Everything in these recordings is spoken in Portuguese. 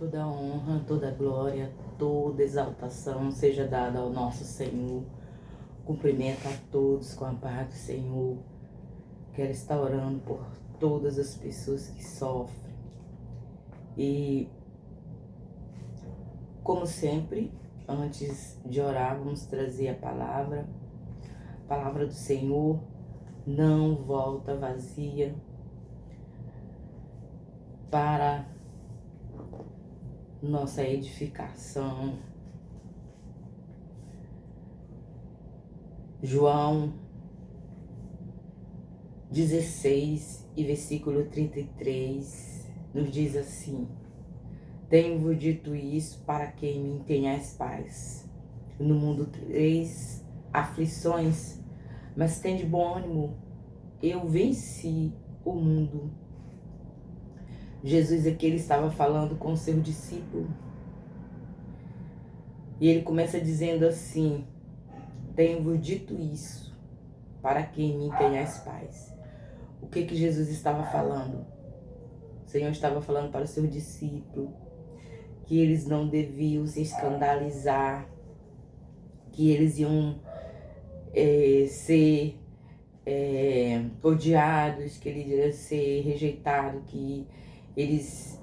Toda honra, toda glória, toda exaltação seja dada ao nosso Senhor. Cumprimento a todos com a paz do Senhor. Quero estar orando por todas as pessoas que sofrem. E, como sempre, antes de orar, vamos trazer a palavra. A palavra do Senhor não volta vazia para nossa edificação. João 16 e versículo 33 nos diz assim: tenho-vos dito isso para que em mim tenhais paz. No mundo tereis aflições, mas tende bom ânimo, eu venci o mundo. Jesus aqui ele estava falando com o seu discípulo. E ele começa dizendo assim: tenho-vos dito isso, para que em mim tenhais paz. O que Jesus estava falando? O Senhor estava falando para o seu discípulo que eles não deviam se escandalizar, que eles iam ser odiados, que eles iam ser rejeitados, que eles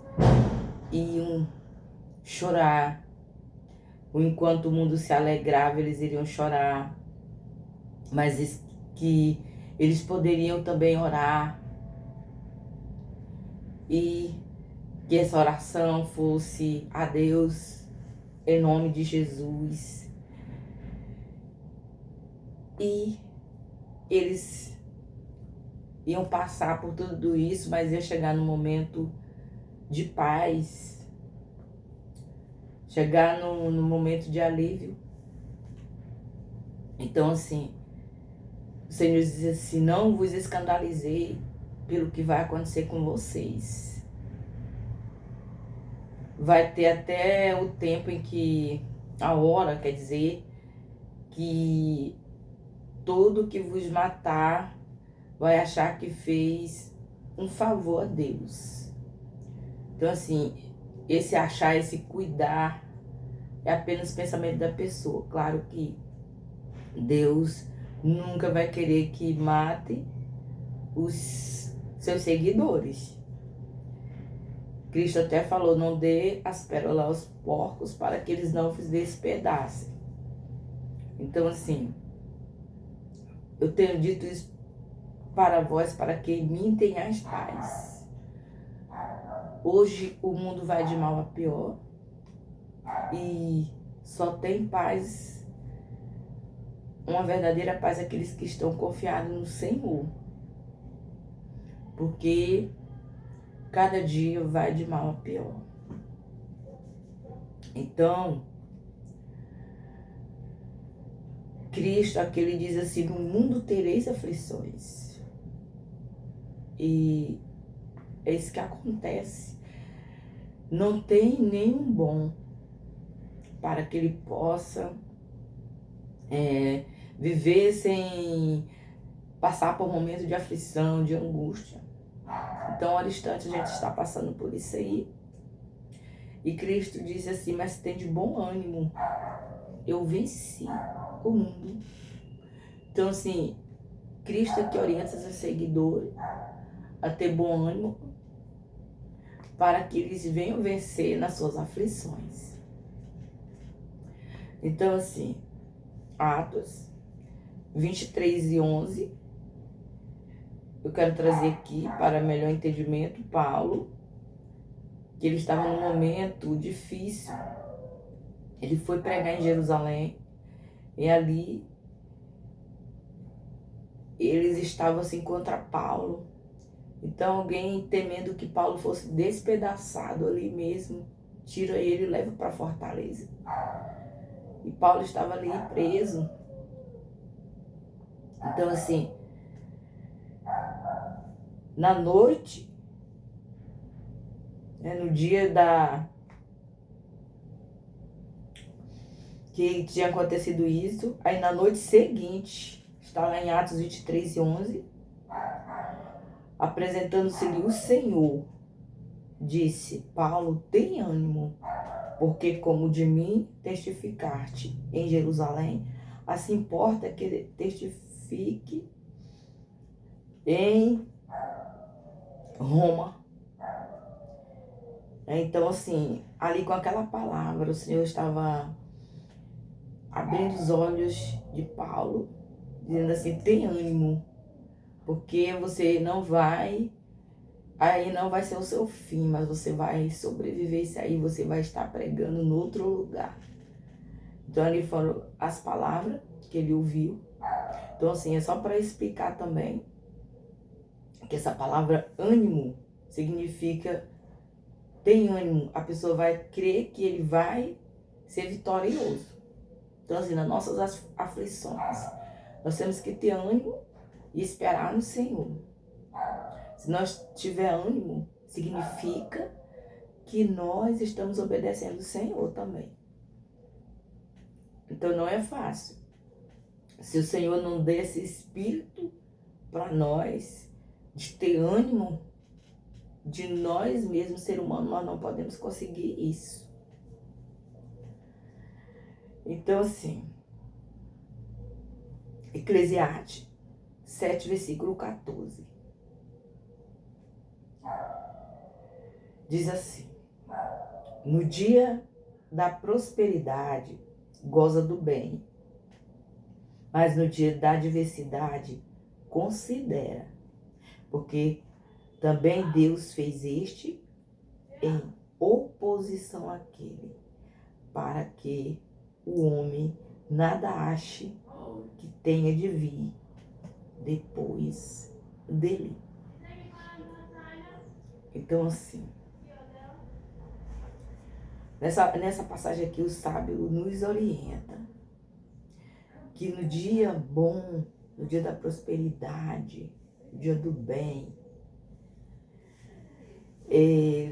iam chorar. Enquanto o mundo se alegrava, eles iriam chorar. Mas que eles poderiam também orar. E que essa oração fosse a Deus, em nome de Jesus. E eles iam passar por tudo isso, mas ia chegar no momento de paz, chegar no momento de alívio. Então, assim, o Senhor diz assim: não vos escandalizei pelo que vai acontecer com vocês. Vai ter até o tempo em que, a hora, quer dizer, que todo que vos matar vai achar que fez um favor a Deus. Então, assim, esse achar, esse cuidar, é apenas pensamento da pessoa. Claro que Deus nunca vai querer que mate os seus seguidores. Cristo até falou: não dê as pérolas aos porcos para que eles não vos despedacem. Então, assim, eu tenho dito isso para vós, para que em mim tenhais paz. Hoje o mundo vai de mal a pior e só tem paz, uma verdadeira paz, aqueles que estão confiados no Senhor. Porque cada dia vai de mal a pior. Então, Cristo aqui ele diz assim: no mundo tereis aflições. E é isso que acontece. Não tem nenhum bom para que ele possa viver sem passar por momentos de aflição, de angústia. Então, hora instante, a gente está passando por isso aí. E Cristo diz assim: mas tem de bom ânimo, eu venci o mundo. Então, assim, Cristo é que orienta seus seguidores a ter bom ânimo para que eles venham vencer nas suas aflições. Então, assim, Atos 23:11, eu quero trazer aqui para melhor entendimento. Paulo, que ele estava num momento difícil, ele foi pregar em Jerusalém e ali eles estavam assim contra Paulo. Então alguém, temendo que Paulo fosse despedaçado ali mesmo, tira ele e leva para a fortaleza. E Paulo estava ali preso. Então, assim, na noite, no dia que tinha acontecido isso, aí na noite seguinte, está lá em Atos 23:11, apresentando-se-lhe o Senhor, disse: Paulo, tem ânimo, porque como de mim testificaste em Jerusalém, assim importa que testifique em Roma. Então, assim, ali com aquela palavra, o Senhor estava abrindo os olhos de Paulo, dizendo assim: tem ânimo, porque você não vai, aí não vai ser o seu fim, mas você vai sobreviver isso aí, você vai estar pregando no outro lugar. Então, ali foram as palavras que ele ouviu. Então, assim, é só para explicar também que essa palavra ânimo significa tem ânimo, a pessoa vai crer que ele vai ser vitorioso. Então, assim, nas nossas aflições, nós temos que ter ânimo e esperar no Senhor. Se nós tiver ânimo, significa que nós estamos obedecendo o Senhor também. Então, não é fácil. Se o Senhor não der esse espírito para nós, de ter ânimo, de nós mesmos, ser humano, nós não podemos conseguir isso. Então, assim, Eclesiastes 7, versículo 14. Diz assim: no dia da prosperidade, goza do bem, mas no dia da adversidade, considera, porque também Deus fez este em oposição àquele, para que o homem nada ache que tenha de vir depois dele. Então, assim, nessa passagem aqui, o sábio nos orienta que no dia bom, no dia da prosperidade, no dia do bem,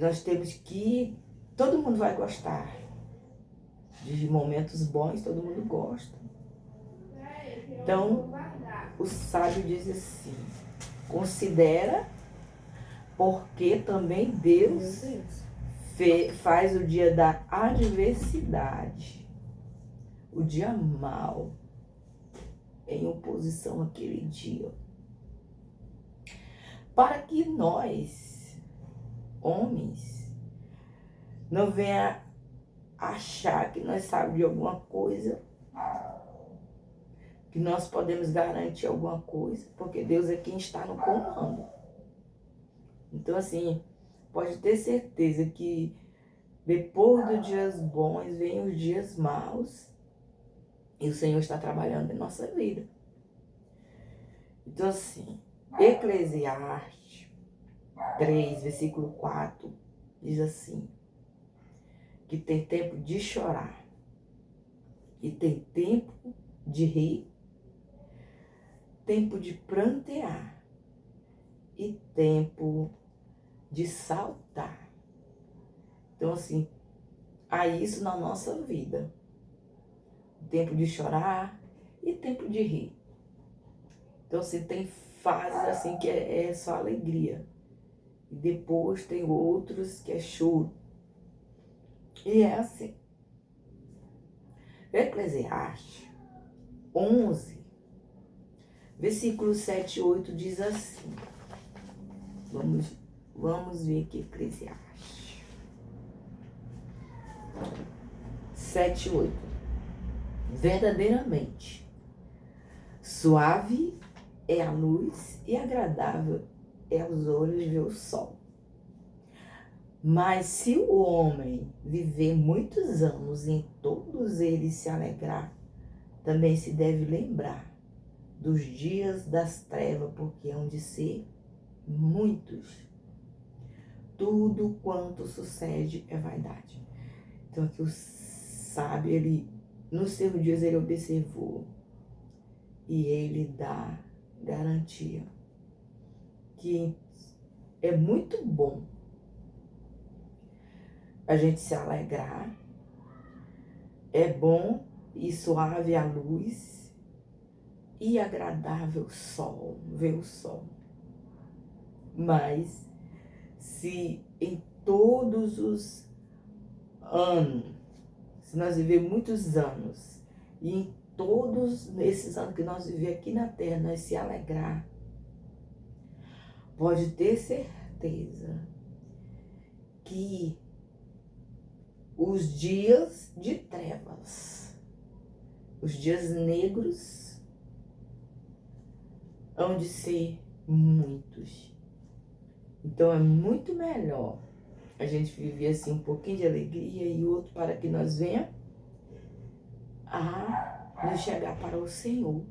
nós temos que... Todo mundo vai gostar de momentos bons, todo mundo gosta. Então, o sábio diz assim: considera, porque também Deus faz o dia da adversidade, o dia mau, em oposição àquele dia, para que nós, homens, não venha achar que nós sabemos de alguma coisa, que nós podemos garantir alguma coisa, porque Deus é quem está no comando. Então, assim, pode ter certeza que depois dos dias bons vem os dias maus, e o Senhor está trabalhando em nossa vida. Então, assim, Eclesiastes 3, versículo 4, diz assim: que tem tempo de chorar, e tem tempo de rir, tempo de prantear e tempo de saltar. Então, assim, há isso na nossa vida. Tempo de chorar e tempo de rir. Então, assim, tem fases assim que é só alegria. E depois tem outros que é choro. E é assim. Eclesiastes 11, versículos 7 e 8 diz assim. Vamos ver aqui Eclesiastes 7 e 8. Verdadeiramente, suave é a luz e agradável é aos olhos ver o sol. Mas se o homem viver muitos anos e em todos eles se alegrar, também se deve lembrar dos dias das trevas, porque hão de ser muitos. Tudo quanto sucede é vaidade. Então aqui o sábio, ele, nos seus dias ele observou e ele dá garantia que é muito bom a gente se alegrar, é bom e suave a luz e agradável o sol, ver o sol. Mas se em todos os anos, se nós viver muitos anos, e em todos esses anos que nós vivemos aqui na terra, nós se alegrar, pode ter certeza que os dias de trevas, os dias negros, hão de ser muitos. Então é muito melhor a gente viver assim um pouquinho de alegria e outro para que nós venhamos a nos chegar para o Senhor.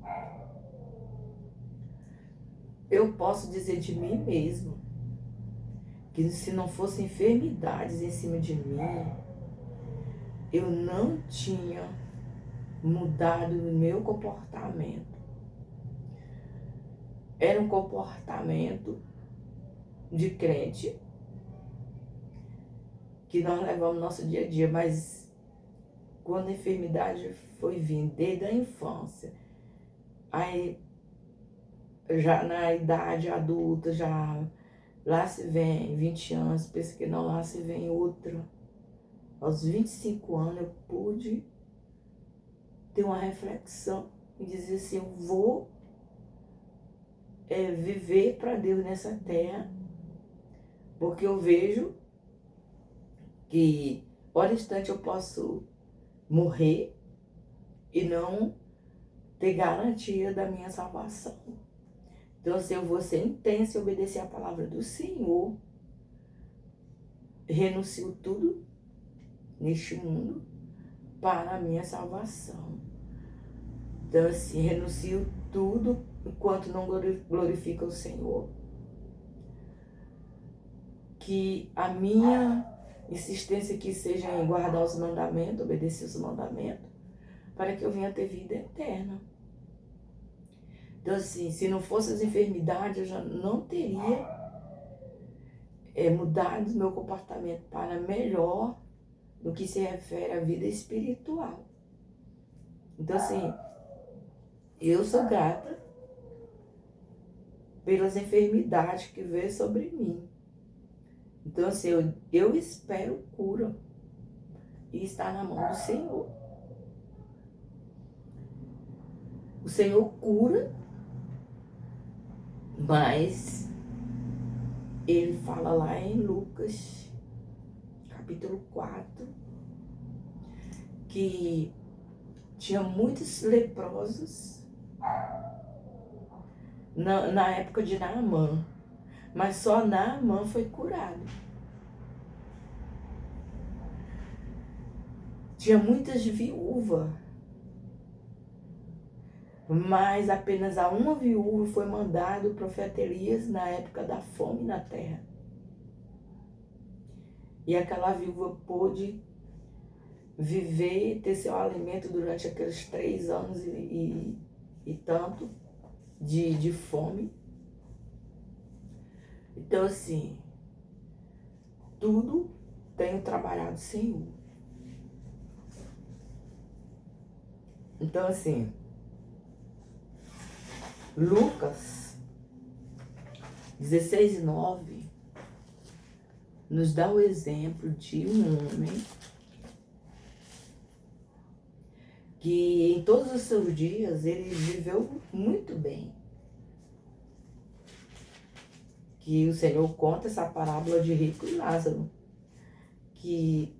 Eu posso dizer de mim mesmo que se não fossem enfermidades em cima de mim, eu não tinha mudado o meu comportamento. Era um comportamento de crente que nós levamos no nosso dia a dia, mas quando a enfermidade foi vindo desde a infância, aí já na idade adulta, já lá se vem 20 anos, pensa que não, lá se vem outra. Aos 25 anos eu pude ter uma reflexão e dizer assim, eu vou viver para Deus nessa terra, porque eu vejo que, hora instante, eu posso morrer e não ter garantia da minha salvação. Então, assim, eu vou ser intensa e obedecer a palavra do Senhor. Renuncio tudo neste mundo para a minha salvação. Então, assim, renuncio tudo enquanto não glorifica o Senhor. Que a minha insistência aqui seja em guardar os mandamentos, obedecer os mandamentos, para que eu venha ter vida eterna. Então, assim, se não fossem as enfermidades, eu já não teria mudado meu comportamento para melhor no que se refere à vida espiritual. Então, assim, eu sou grata pelas enfermidades que veio sobre mim. Então, assim, eu espero cura e está na mão do Senhor. O Senhor cura, mas Ele fala lá em Lucas, capítulo 4, que tinha muitos leprosos na época de Naamã, mas só Naamã foi curado. Tinha muitas viúvas, mas apenas a uma viúva foi mandado o profeta Elias na época da fome na terra. E aquela viúva pôde viver e ter seu alimento durante aqueles 3 anos e tanto de fome. Então, assim, tudo tenho trabalhado Senhor. Então, assim, Lucas 16:9 nos dá o exemplo de um homem que em todos os seus dias ele viveu muito bem. Que o Senhor conta essa parábola de rico e Lázaro, que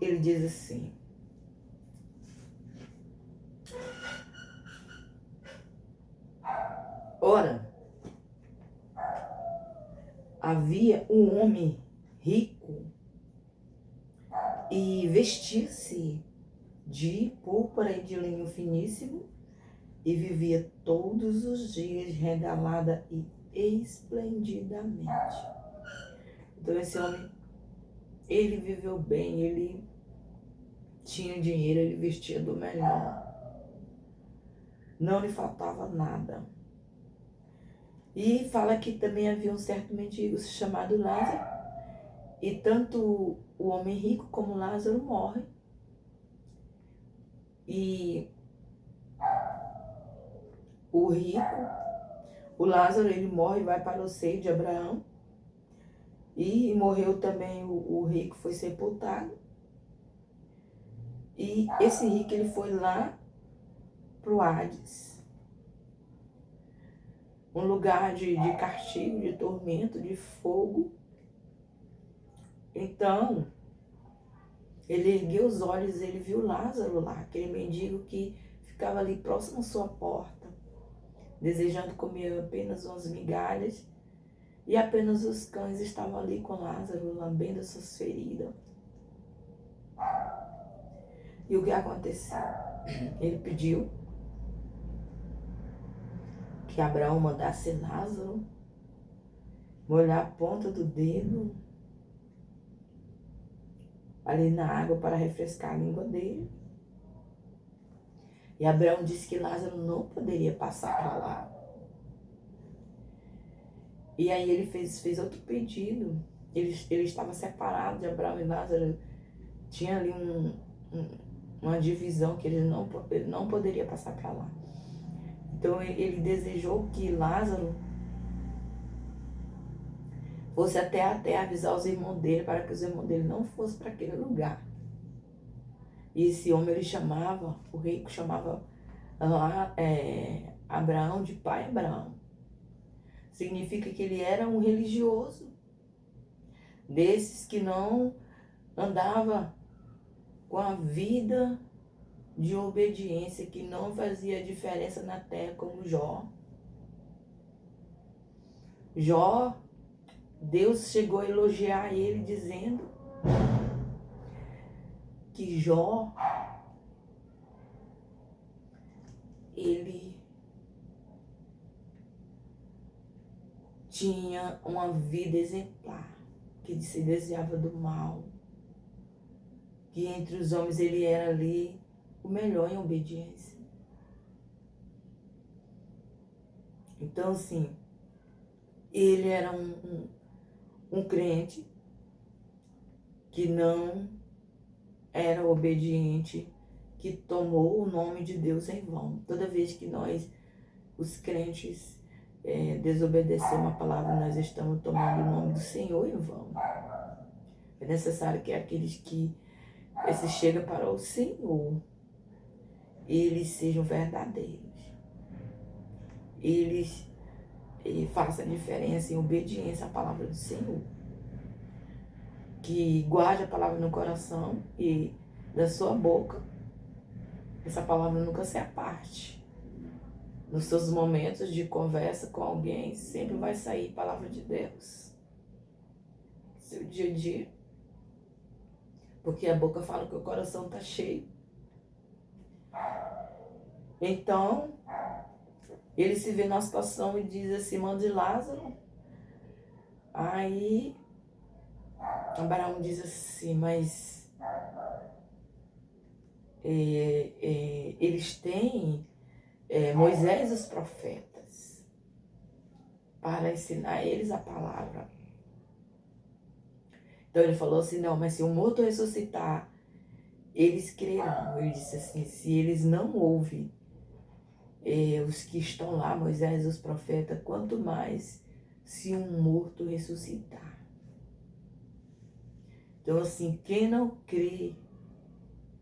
ele diz assim: ora, havia um homem rico e vestia-se de púrpura e de linho finíssimo e vivia todos os dias regalada e esplendidamente. Então esse homem, ele viveu bem, ele tinha dinheiro, ele vestia do melhor. Não lhe faltava nada. E fala que também havia um certo mendigo chamado Lázaro, e tanto o homem rico como Lázaro morrem. E o rico, o Lázaro, ele morre e vai para o seio de Abraão. E morreu também o rico, foi sepultado. E esse rico, ele foi lá pro Hades, um lugar de castigo, de tormento, de fogo. Então, ele ergueu os olhos, ele viu Lázaro lá, aquele mendigo que ficava ali próximo à sua porta, desejando comer apenas umas migalhas, e apenas os cães estavam ali com Lázaro, lambendo suas feridas. E o que aconteceu? Ele pediu que Abraão mandasse Lázaro molhar a ponta do dedo ali na água para refrescar a língua dele. E Abraão disse que Lázaro não poderia passar para lá. E aí ele fez outro pedido. Ele estava separado de Abraão e Lázaro. Tinha ali uma divisão que ele não poderia passar para lá. Então ele desejou que Lázaro fosse até a terra avisar os irmãos dele, para que os irmãos dele não fossem para aquele lugar. E esse homem, ele chamava, o rico chamava lá Abraão de pai Abraão. Significa que ele era um religioso, desses que não andava com a vida de obediência, que não fazia diferença na terra, como Jó. Jó, Deus chegou a elogiar ele dizendo que Jó, ele tinha uma vida exemplar, que se desviava do mal, que entre os homens ele era ali o melhor em obediência. Então, assim, ele era um crente que não era obediente, que tomou o nome de Deus em vão. Toda vez que nós, os crentes, desobedecemos a palavra, nós estamos tomando o nome do Senhor em vão. É necessário que aqueles que se chegam para o Senhor, eles sejam verdadeiros. Eles façam a diferença em obediência à palavra do Senhor. Que guarde a palavra no coração e da sua boca, essa palavra nunca se aparte. Nos seus momentos de conversa com alguém, sempre vai sair palavra de Deus. Seu dia a dia. Porque a boca fala que o coração está cheio. Então, ele se vê na situação e diz assim, mande Lázaro. Aí, Abraão diz assim, mas eles têm Moisés e os profetas para ensinar eles a palavra. Então ele falou assim, não, mas se o morto ressuscitar, eles crerão. Ele disse assim, se eles não ouvem os que estão lá, Moisés e os profetas, quanto mais se um morto ressuscitar. Então assim, quem não crê,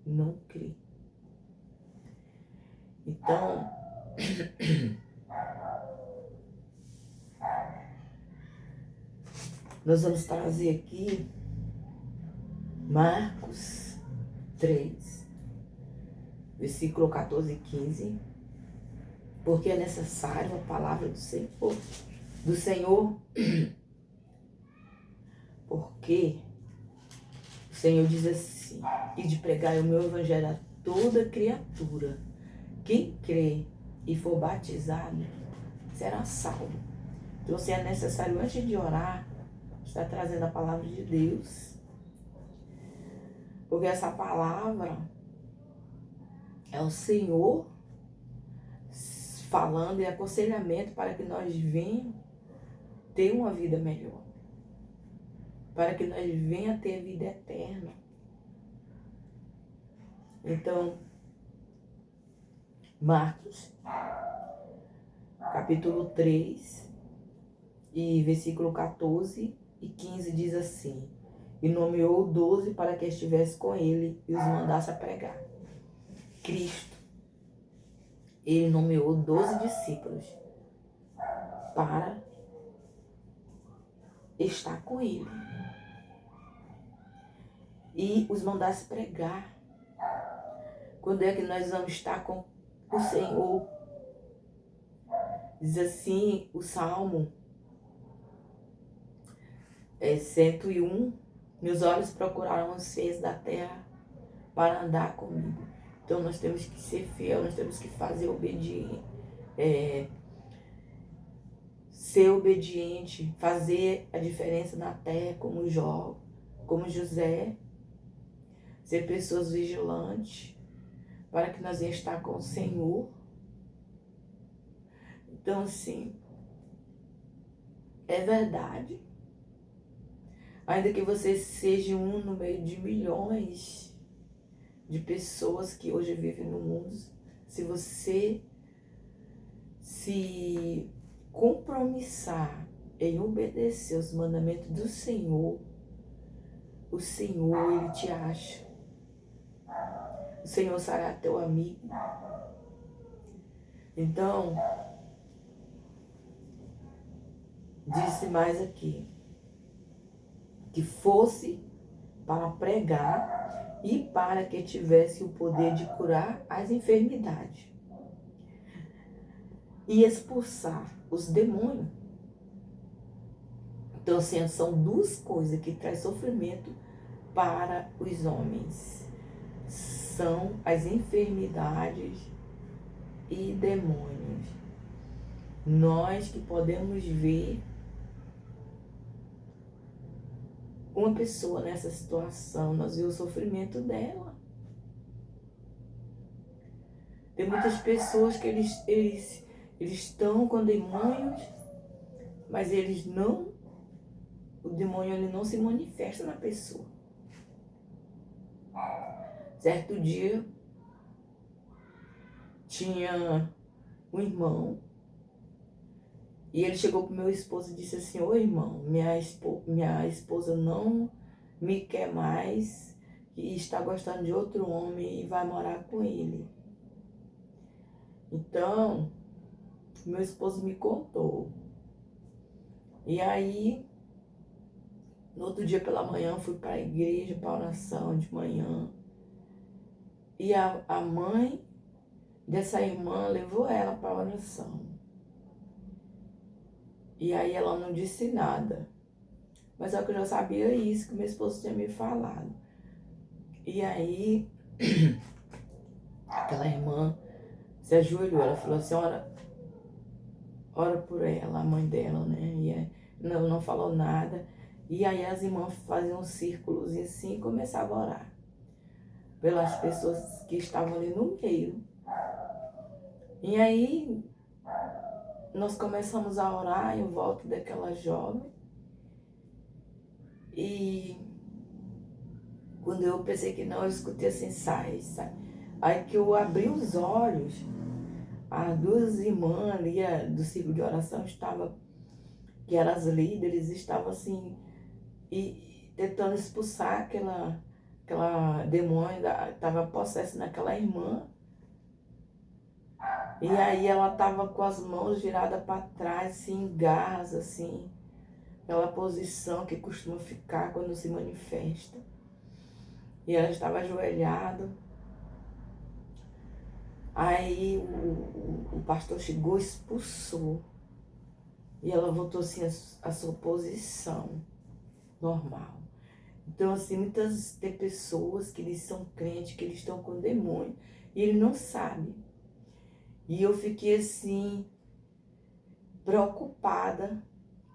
não crê. Então, nós vamos trazer aqui Marcos 3, versículo 14 e 15, porque é necessário a palavra do Senhor, porque o Senhor diz assim, e de pregar o meu evangelho a toda criatura, quem crê e for batizado será salvo. Então, se é necessário, antes de orar, estar trazendo a palavra de Deus, porque essa palavra é o Senhor falando e aconselhamento para que nós venhamos ter uma vida melhor, para que nós venhamos ter vida eterna. Então, Marcos, capítulo 3, e versículo 14 e 15 diz assim: e nomeou 12 para que estivesse com ele e os mandasse a pregar. Cristo, ele nomeou 12 discípulos para estar com ele e os mandasse pregar. Quando é que nós vamos estar com o Senhor? Diz assim o Salmo 101, meus olhos procuraram os feios da terra para andar comigo. Então nós temos que ser fiel, nós temos que fazer obediente, ser obediente, fazer a diferença na terra como Jó, como José, ser pessoas vigilantes, para que nós venhamos estar com o Senhor. Então assim, é verdade. Ainda que você seja um no meio de milhões de pessoas que hoje vivem no mundo, se você se compromissar em obedecer os mandamentos do Senhor, o Senhor, Ele te acha. O Senhor será teu amigo. Então, disse mais aqui, que fosse para pregar e para que tivesse o poder de curar as enfermidades e expulsar os demônios. Então, assim, são duas coisas que trazem sofrimento para os homens. São as enfermidades e demônios. Nós que podemos ver uma pessoa nessa situação, nós vemos o sofrimento dela. Tem muitas pessoas que eles estão com demônios, mas eles não, o demônio ele não se manifesta na pessoa. Certo dia, tinha um irmão, e ele chegou pro meu esposo e disse assim: ô irmão, minha esposa não me quer mais, e está gostando de outro homem e vai morar com ele. Então, meu esposo me contou. E aí, no outro dia pela manhã, fui para a igreja, para a oração de manhã. E a mãe dessa irmã levou ela para a oração. E aí ela não disse nada. Mas só que eu já sabia isso que meu esposo tinha me falado. E aí, aquela irmã se ajoelhou, ela falou assim: ora por ela, a mãe dela, né? E não falou nada. E aí as irmãs faziam um círculos assim e começavam a orar pelas pessoas que estavam ali no meio. E aí nós começamos a orar em volta daquela jovem. E quando eu pensei que não, eu escutei assim: sai. Aí que eu abri os olhos, as duas irmãs ali do círculo de oração estavam, que eram as líderes, estavam assim, e tentando expulsar aquela demônio, estava possessa naquela irmã. E aí ela estava com as mãos viradas para trás, assim, em garras, assim, aquela posição que costuma ficar quando se manifesta. E ela estava ajoelhada. Aí o pastor chegou, expulsou. E ela voltou assim à sua posição normal. Então, assim, tem pessoas que eles são crentes, que eles estão com demônio, e ele não sabe. E eu fiquei assim, preocupada,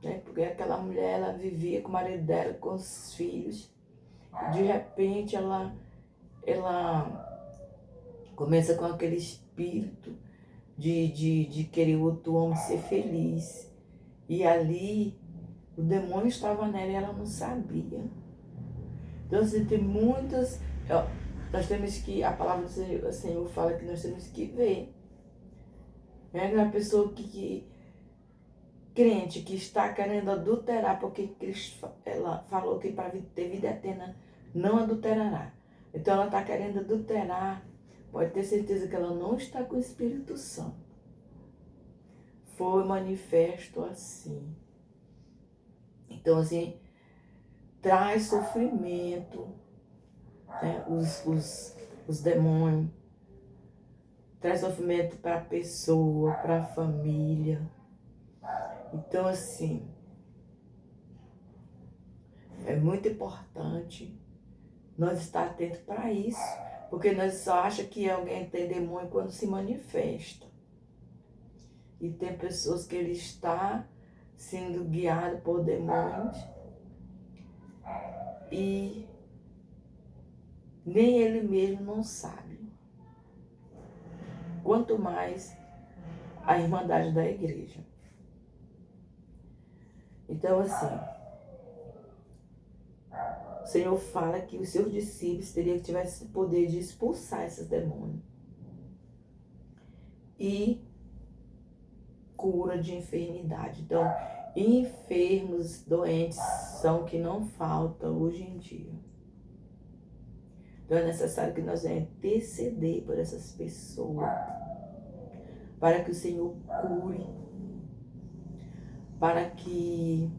né? Porque aquela mulher, ela vivia com o marido dela, com os filhos. De repente, ela começa com aquele espírito de querer outro homem ser feliz. E ali, o demônio estava nela e ela não sabia. Então, assim, tem muitas... Nós temos que... A palavra do Senhor fala que nós temos que ver. É uma pessoa que crente que está querendo adulterar, porque Cristo, ela falou que para ter vida eterna não adulterará. Então ela está querendo adulterar, pode ter certeza que ela não está com o Espírito Santo. Foi manifesto assim. Então assim, traz sofrimento, né? Os demônios. Traz sofrimento para a pessoa, para a família. Então assim, é muito importante nós estar atentos para isso, porque nós só achamos que alguém tem demônio quando se manifesta. E tem pessoas que ele está sendo guiado por demônios e nem ele mesmo não sabe. Quanto mais a irmandade da igreja. Então assim, o Senhor fala que os seus discípulos teriam que tiver esse poder de expulsar esses demônios. E cura de enfermidade. Então, enfermos, doentes são que não faltam hoje em dia. Então é necessário que nós venhamos interceder por essas pessoas, para que o Senhor cure, para que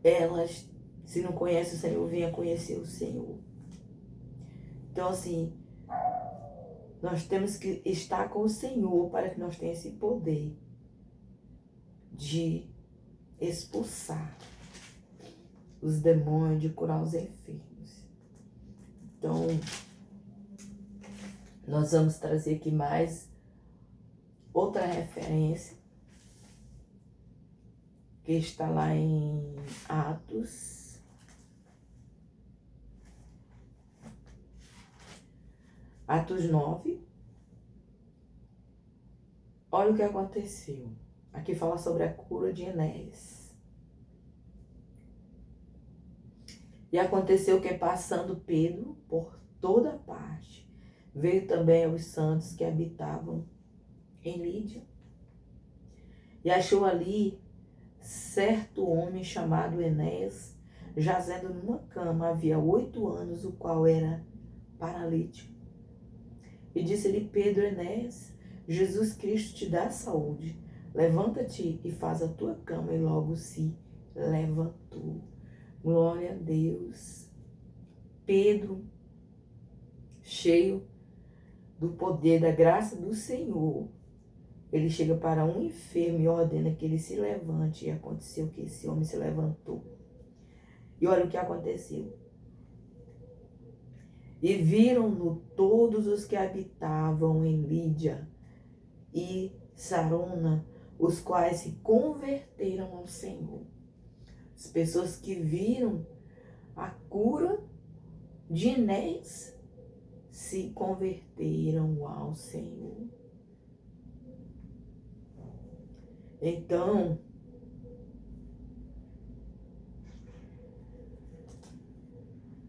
elas, se não conhecem o Senhor, venham conhecer o Senhor. Então assim, nós temos que estar com o Senhor para que nós tenhamos esse poder de expulsar os demônios, de curar os enfermos. Então, nós vamos trazer aqui mais outra referência, que está lá em Atos. Atos 9. Olha o que aconteceu. Aqui fala sobre a cura de Enéas. E aconteceu que, passando Pedro por toda parte, veio também aos santos que habitavam em Lídia. E achou ali certo homem chamado Enéas, jazendo numa cama havia 8 anos, o qual era paralítico. E disse-lhe Pedro: Enéas, Jesus Cristo te dá saúde. Levanta-te e faz a tua cama. E logo se levantou. Glória a Deus. Pedro, cheio do poder, da graça do Senhor, ele chega para um enfermo e ordena que ele se levante. E aconteceu que esse homem se levantou. E olha o que aconteceu. E viram-no todos os que habitavam em Lídia e Sarona, os quais se converteram ao Senhor. As pessoas que viram a cura de Enéas se converteram ao Senhor. Então,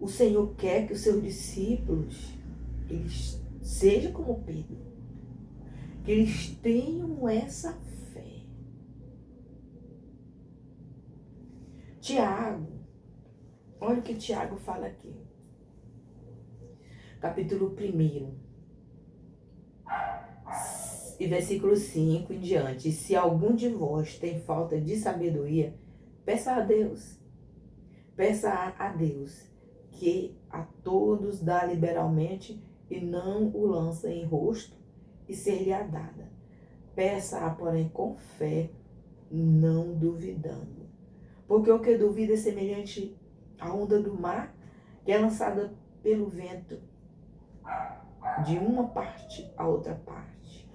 o Senhor quer que os seus discípulos, eles sejam como Pedro, que eles tenham essa fé. Tiago, olha o que Tiago fala aqui. Capítulo 1, e versículo 5 em diante. Se algum de vós tem falta de sabedoria, peça a Deus. Peça a Deus, que a todos dá liberalmente e não o lança em rosto, e ser-lhe-á dada. Peça-a, porém, com fé, não duvidando. Porque o que duvida é semelhante à onda do mar, que é lançada pelo vento de uma parte a outra parte.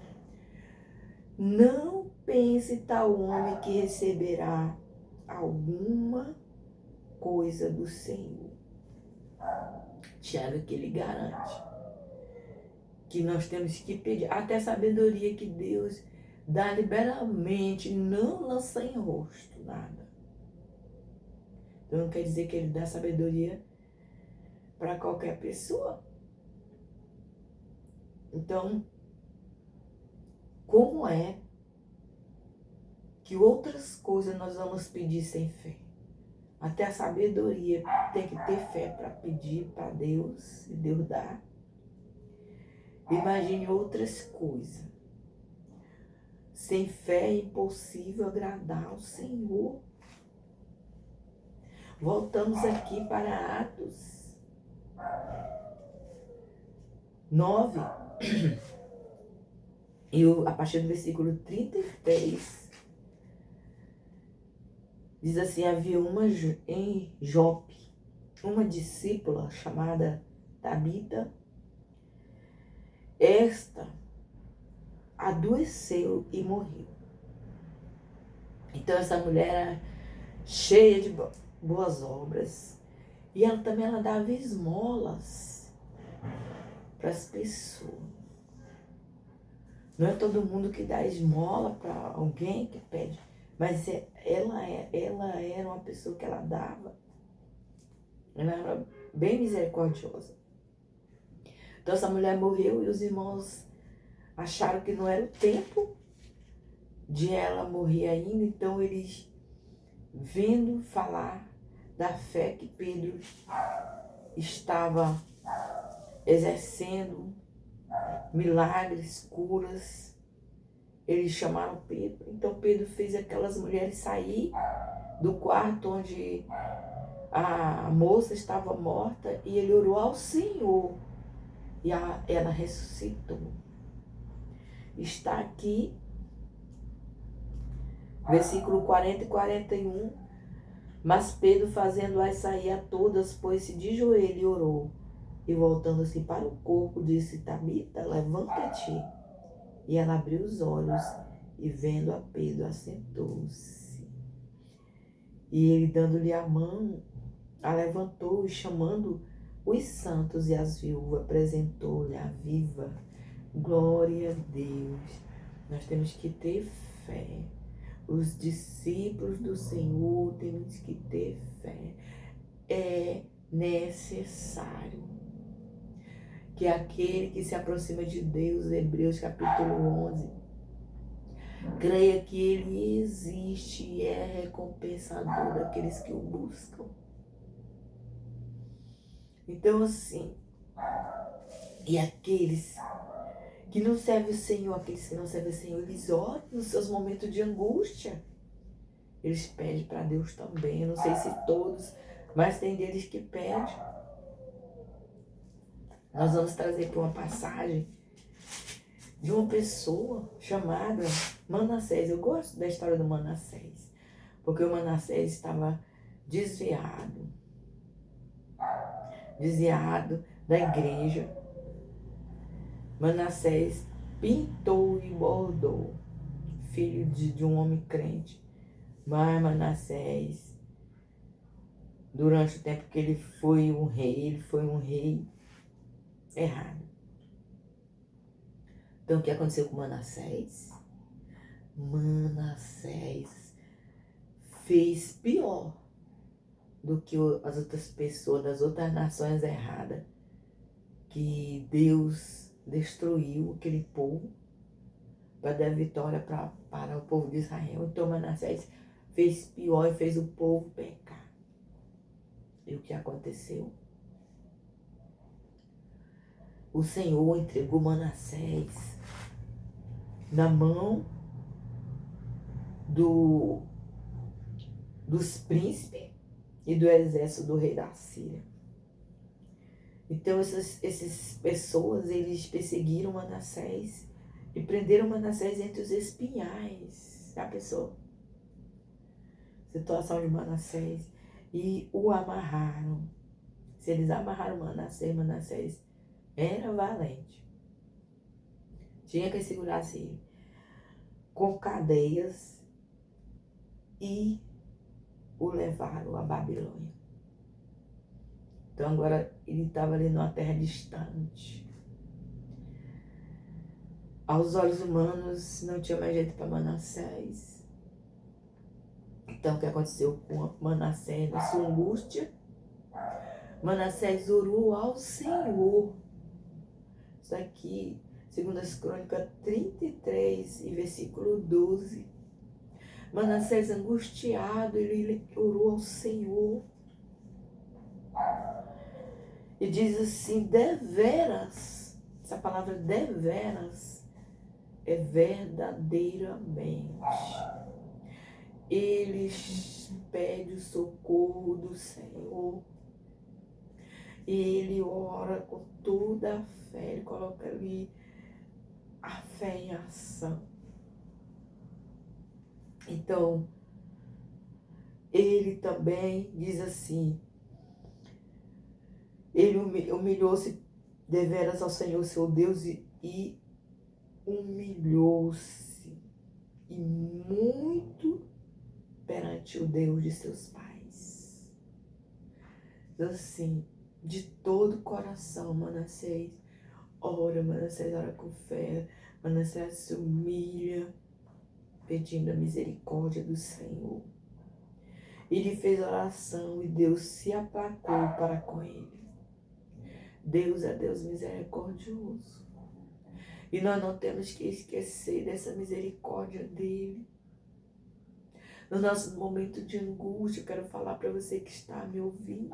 Não pense tal homem que receberá alguma coisa do Senhor. Tiago, que ele garante que nós temos que pedir até a sabedoria que Deus dá liberalmente, não lança em rosto nada. Então não quer dizer que ele dá sabedoria para qualquer pessoa. Então, como é que outras coisas nós vamos pedir sem fé. Até a sabedoria tem que ter fé para pedir para Deus, e Deus dá. Imagine outras coisas. Sem fé é impossível agradar ao Senhor. Voltamos aqui para Atos 9, e a partir do versículo 33, diz assim: havia em Jope uma discípula chamada Tabita. Esta adoeceu e morreu. Então essa mulher era cheia de boas obras, e ela também dava esmolas para as pessoas. Não é todo mundo que dá esmola para alguém que pede, mas ela era uma pessoa que ela dava. Ela era bem misericordiosa. Então essa mulher morreu e os irmãos acharam que não era o tempo de ela morrer ainda. Então eles, vendo falar da fé que Pedro estava exercendo, milagres, curas, eles chamaram Pedro. Então Pedro fez aquelas mulheres sair do quarto onde a moça estava morta, e ele orou ao Senhor, e ela ressuscitou. Está aqui, versículo 40 e 41. Mas Pedro, fazendo-as sair a todas, pôs-se de joelho e orou. E voltando-se para o corpo, disse: Tabita, levanta-te. E ela abriu os olhos, e vendo a Pedro, assentou-se. E ele, dando-lhe a mão, a levantou, e chamando os santos e as viúvas, apresentou-lhe a viva. Glória a Deus. Nós temos que ter fé. Os discípulos do Senhor temos que ter fé. É necessário que aquele que se aproxima de Deus, Hebreus capítulo 11, creia que Ele existe e é recompensador daqueles que o buscam. Então, assim, e aqueles que não servem o Senhor, aqueles que não servem o Senhor, eles oram nos seus momentos de angústia. Eles pedem para Deus também. Eu não sei se todos, mas tem deles que pedem. Nós vamos trazer aqui uma passagem de uma pessoa chamada Manassés. Eu gosto da história do Manassés, porque o Manassés estava desviado da igreja. Manassés pintou e bordou, filho de um homem crente. Mas Manassés, durante o tempo que ele foi um rei errado. Então o que aconteceu com Manassés? Manassés fez pior do que as outras pessoas das outras nações erradas, que Deus destruiu aquele povo para dar vitória para o povo de Israel. Então Manassés fez pior e fez o povo pecar. E o que aconteceu? O Senhor entregou Manassés na mão dos príncipes e do exército do rei da Síria. Então essas pessoas, eles perseguiram Manassés e prenderam Manassés entre os espinhais. Já pensou? Situação de Manassés. E o amarraram. Se eles amarraram Manassés era valente. Tinha que segurar-se ele com cadeias e o levaram à Babilônia. Então agora ele estava ali numa terra distante. Aos olhos humanos não tinha mais jeito para Manassés. Então o que aconteceu com Manassés? Na sua angústia, Manassés orou ao Senhor. Isso aqui, segundo as Crônicas 33 e versículo 12. Manassés, angustiado, ele orou ao Senhor. E diz assim, deveras, essa palavra deveras é verdadeiramente. Ele pede o socorro do Senhor. E ele ora com toda a fé. Ele coloca ali a fé em ação. Então, ele também diz assim, ele humilhou-se deveras ao Senhor, seu Deus, e humilhou-se e muito perante o Deus de seus pais. Então, assim, de todo o coração, Manassés ora com fé, Manassés se humilha, pedindo a misericórdia do Senhor. Ele fez oração e Deus se aplacou para com ele. Deus é Deus misericordioso. E nós não temos que esquecer dessa misericórdia dele. No nosso momento de angústia, eu quero falar para você que está me ouvindo,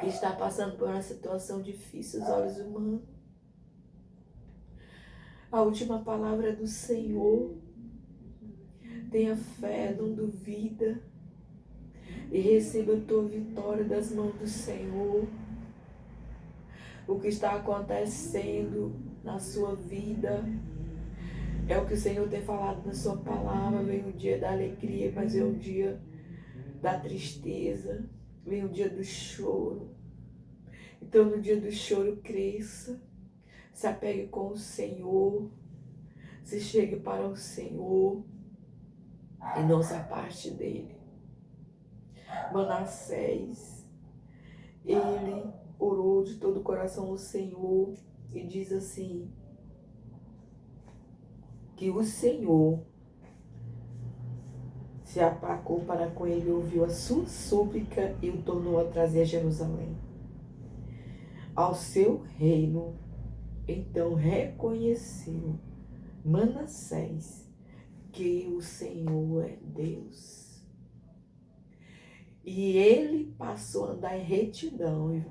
que está passando por uma situação difícil aos olhos humanos. A última palavra é do Senhor. Tenha fé, não duvida. E receba a tua vitória das mãos do Senhor. O que está acontecendo na sua vida é o que o Senhor tem falado na sua palavra. Vem o dia da alegria, mas é o dia da tristeza. Vem o dia do choro. Então, no dia do choro, cresça. Se apegue com o Senhor. Se chegue para o Senhor. E não se aparte dele. Manassés, ele orou de todo o coração ao Senhor. E diz assim, que o Senhor se aplacou para com ele, ouviu a sua súplica e o tornou a trazer a Jerusalém, ao seu reino. Então reconheceu Manassés que o Senhor é Deus. E ele passou a andar em retidão e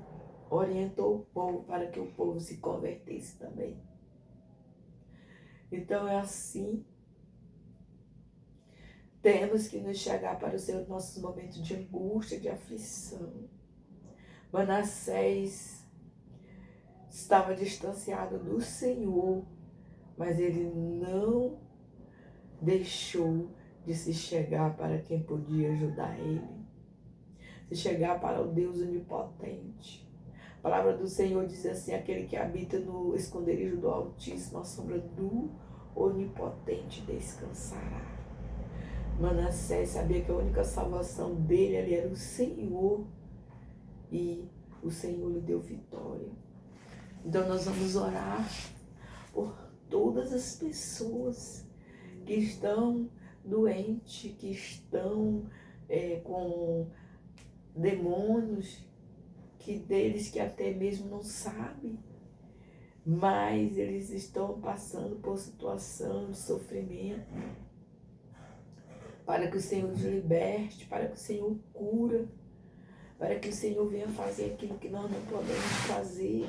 orientou o povo para que o povo se convertesse também. Então é assim. Temos que nos chegar para os nossos momentos de angústia, de aflição. Manassés estava distanciado do Senhor, mas ele não deixou de se chegar para quem podia ajudar ele. Se chegar para o Deus onipotente. A palavra do Senhor diz assim, aquele que habita no esconderijo do Altíssimo, a sombra do Onipotente descansará. Manassés sabia que a única salvação dele ali era o Senhor. E o Senhor lhe deu vitória. Então nós vamos orar por todas as pessoas que estão doentes, que estão com demônios, que deles que até mesmo não sabem, mas eles estão passando por situação de sofrimento, para que o Senhor os liberte, para que o Senhor cura, para que o Senhor venha fazer aquilo que nós não podemos fazer.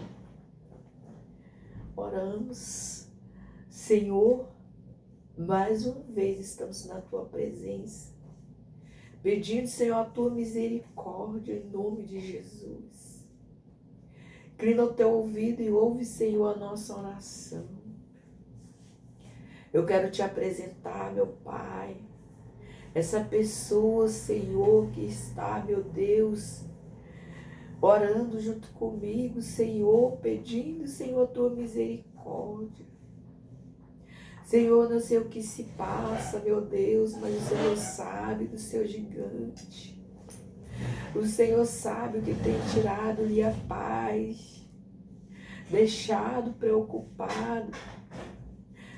Oramos. Senhor, mais uma vez estamos na Tua presença, pedindo, Senhor, a Tua misericórdia em nome de Jesus. Inclina o Teu ouvido e ouve, Senhor, a nossa oração. Eu quero Te apresentar, meu Pai, essa pessoa, Senhor, que está, meu Deus, orando junto comigo, Senhor, pedindo, Senhor, a Tua misericórdia. Senhor, não sei o que se passa, meu Deus, mas o Senhor sabe do seu gigante. O Senhor sabe o que tem tirado-lhe a paz, deixado preocupado.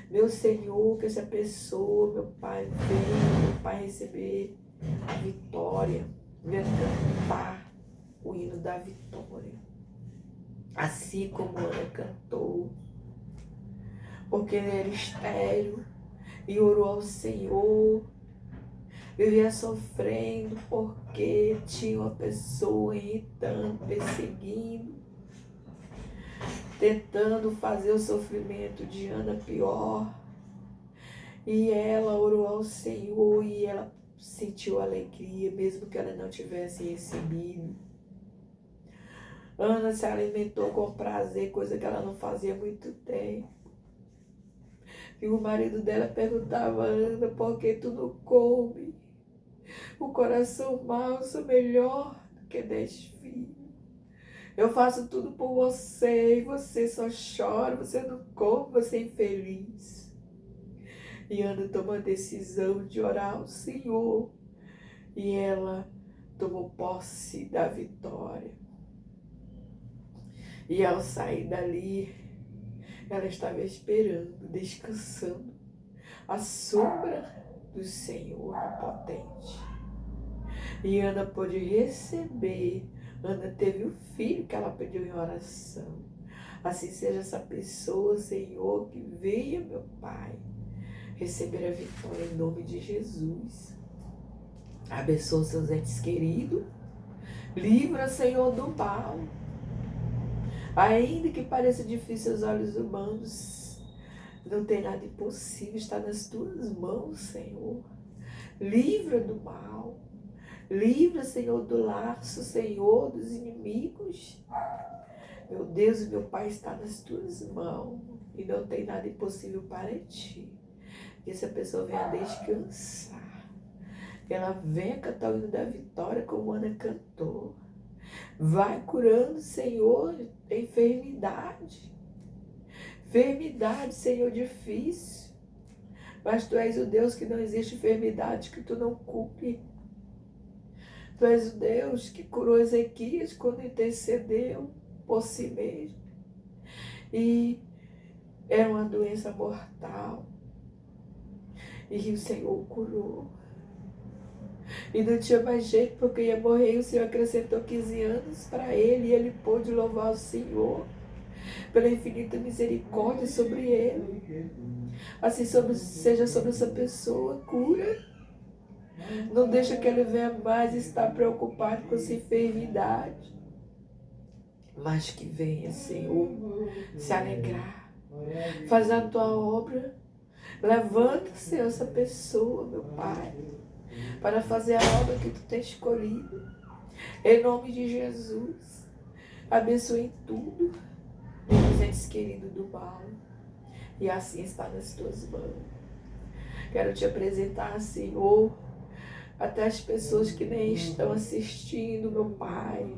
Meu Senhor, que essa pessoa, meu Pai, venha, meu Pai, receber a vitória, venha cantar o hino da vitória, assim como ela cantou, porque ele era estéril e orou ao Senhor. Vivia sofrendo porque tinha uma pessoa irritando, perseguindo, tentando fazer o sofrimento de Ana pior. E ela orou ao Senhor e ela sentiu alegria, mesmo que ela não tivesse recebido. Ana se alimentou com prazer, coisa que ela não fazia há muito tempo. E o marido dela perguntava: Ana, por que tu não come? O coração manso melhor do que 10 filhos. Eu faço tudo por você e você só chora, você não come, você é infeliz. E Ana tomou a decisão de orar ao Senhor. E ela tomou posse da vitória. E ao sair dali, ela estava esperando, descansando, à sombra do Senhor potente. E Ana pôde receber. Ana teve o filho que ela pediu em oração. Assim seja essa pessoa, Senhor, que venha, meu Pai, receber a vitória em nome de Jesus. Abençoa seus entes queridos. Livra, Senhor, do mal. Ainda que pareça difícil aos olhos humanos, não tem nada impossível, está nas tuas mãos, Senhor. Livra do mal. Livra, Senhor, do laço, Senhor, dos inimigos. Meu Deus e meu Pai, está nas tuas mãos e não tem nada impossível para ti. Que essa pessoa venha descansar. Que ela venha cantar o hino da vitória como Ana cantou. Vai curando, Senhor, a enfermidade. Enfermidade, Senhor, difícil. Mas Tu és o Deus que não existe enfermidade que Tu não cure. Tu és o Deus que curou Ezequias quando intercedeu por si mesmo. E era uma doença mortal. E o Senhor curou. E não tinha mais jeito porque ia morrer. E o Senhor acrescentou 15 anos para ele. E ele pôde louvar o Senhor pela infinita misericórdia sobre ele. Assim seja sobre essa pessoa, cura. Não deixa que ele venha mais estar preocupado com essa enfermidade. Mas que venha, Senhor, se alegrar. Faz a tua obra. Levanta, Senhor, essa pessoa, meu Pai, para fazer a obra que Tu tens escolhido. Em nome de Jesus. Abençoe em tudo. Meus entes queridos do mal. E assim está nas Tuas mãos. Quero Te apresentar, Senhor, até as pessoas que nem estão assistindo, meu Pai.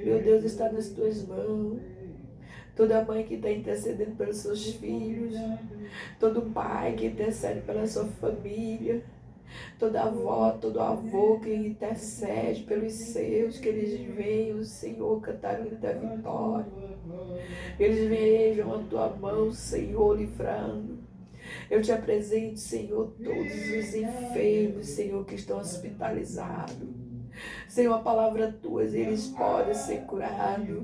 Meu Deus, está nas Tuas mãos. Toda mãe que está intercedendo pelos seus filhos. Todo pai que intercede pela sua família. Toda avó, todo avô que intercede pelos seus. Que eles venham, Senhor, cantar o hino da vitória. Eles vejam a Tua mão, Senhor, livrando. Eu Te apresento, Senhor, todos os enfermos, Senhor, que estão hospitalizados. Senhor, a palavra Tua, eles podem ser curados.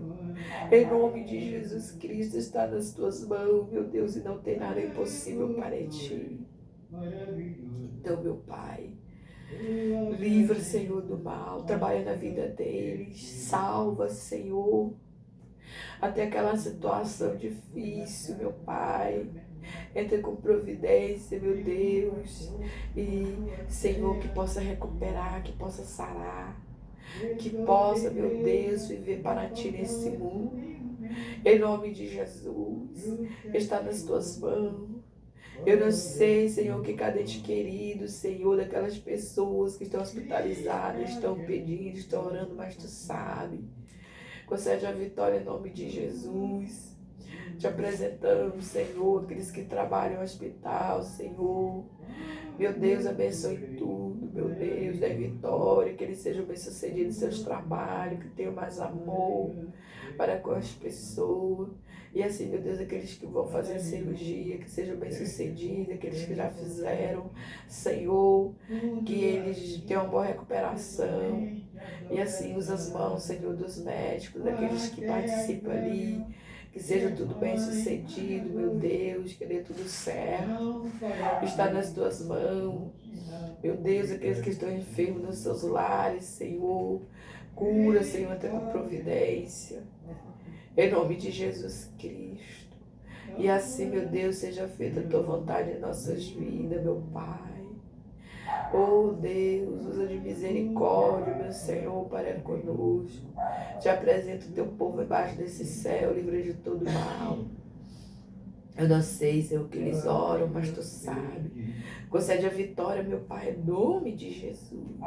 Em nome de Jesus Cristo, está nas Tuas mãos, meu Deus, e não tem nada impossível para Ti. Então, meu Pai, livra, Senhor, do mal, trabalha na vida deles, salva, Senhor, até aquela situação difícil, meu Pai. Entra com providência, meu Deus, e, Senhor, que possa recuperar, que possa sarar, que possa, meu Deus, viver para Ti nesse mundo. Em nome de Jesus, está nas Tuas mãos. Eu não sei, Senhor, que cada ente querido, Senhor, daquelas pessoas que estão hospitalizadas, estão pedindo, estão orando, mas Tu sabe. Concede a vitória em nome de Jesus. Te apresentamos, Senhor, aqueles que trabalham no hospital, Senhor. Meu Deus, abençoe tudo, meu Deus, dê vitória, que eles sejam bem-sucedidos em seus trabalhos, que tenham mais amor para com as pessoas. E assim, meu Deus, aqueles que vão fazer cirurgia, que sejam bem-sucedidos, aqueles que já fizeram, Senhor, que eles tenham uma boa recuperação. E assim, usa as mãos, Senhor, dos médicos, daqueles que participam ali, Que seja tudo bem sucedido, meu Deus, que dê tudo certo. Está nas tuas mãos. Meu Deus, aqueles que estão enfermos nos seus lares, Senhor. Cura, Senhor, até com providência. Em nome de Jesus Cristo. E assim, meu Deus, seja feita a tua vontade em nossas vidas, meu Pai. Oh Deus, usa de misericórdia, meu Senhor, para conosco. Te apresento o teu povo embaixo desse céu, livre de todo mal. Eu não sei, Senhor, o que eles oram, mas tu sabe. Concede a vitória, meu Pai, em nome de Jesus.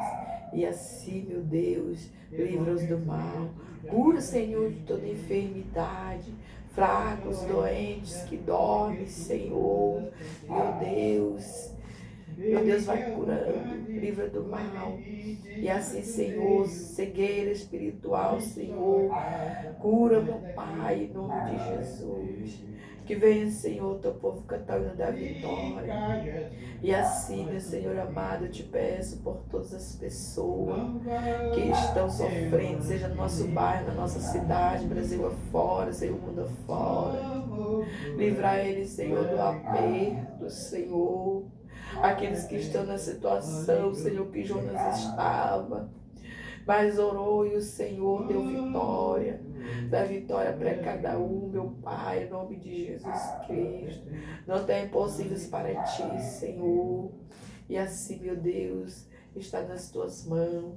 E assim, meu Deus, livra-os do mal. Cura, Senhor, de toda enfermidade. Fracos, doentes que dormem, Senhor. Meu Deus. Meu Deus, vai curando, livra do mal. E assim, Senhor, cegueira espiritual, Senhor, cura, meu Pai, em nome de Jesus. Que venha, Senhor, teu povo cantar o hino da vitória. E assim, meu Senhor amado, eu te peço por todas as pessoas que estão sofrendo, seja no nosso bairro, na nossa cidade, Brasil afora, Senhor, mundo afora. Livrar eles, Senhor, do aperto, Senhor. Aqueles que estão na situação, Senhor, que Jonas estava, mas orou e o Senhor deu vitória. Dá vitória para cada um, meu Pai, em nome de Jesus Cristo. Não tem impossíveis para ti, Senhor. E assim, meu Deus, está nas tuas mãos.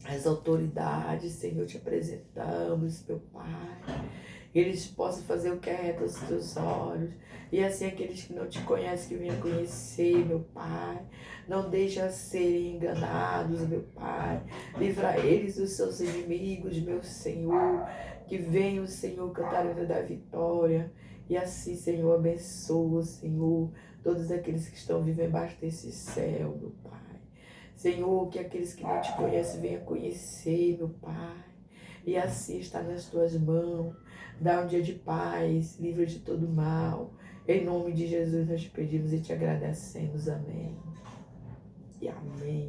As autoridades, Senhor, te apresentamos, meu Pai. Eles possam fazer o que é reto aos teus olhos. E assim aqueles que não te conhecem, que venham conhecer, meu Pai. Não deixa serem enganados, meu Pai. Livra eles dos seus inimigos, meu Senhor. Que venham, Senhor, cantar o hino da vitória. E assim, Senhor, abençoa, Senhor, todos aqueles que estão vivendo embaixo desse céu, meu Pai. Senhor, que aqueles que não te conhecem venham conhecer, meu Pai. E assim está nas tuas mãos. Dá um dia de paz, livra de todo mal. Em nome de Jesus nós te pedimos e te agradecemos. Amém. E amém.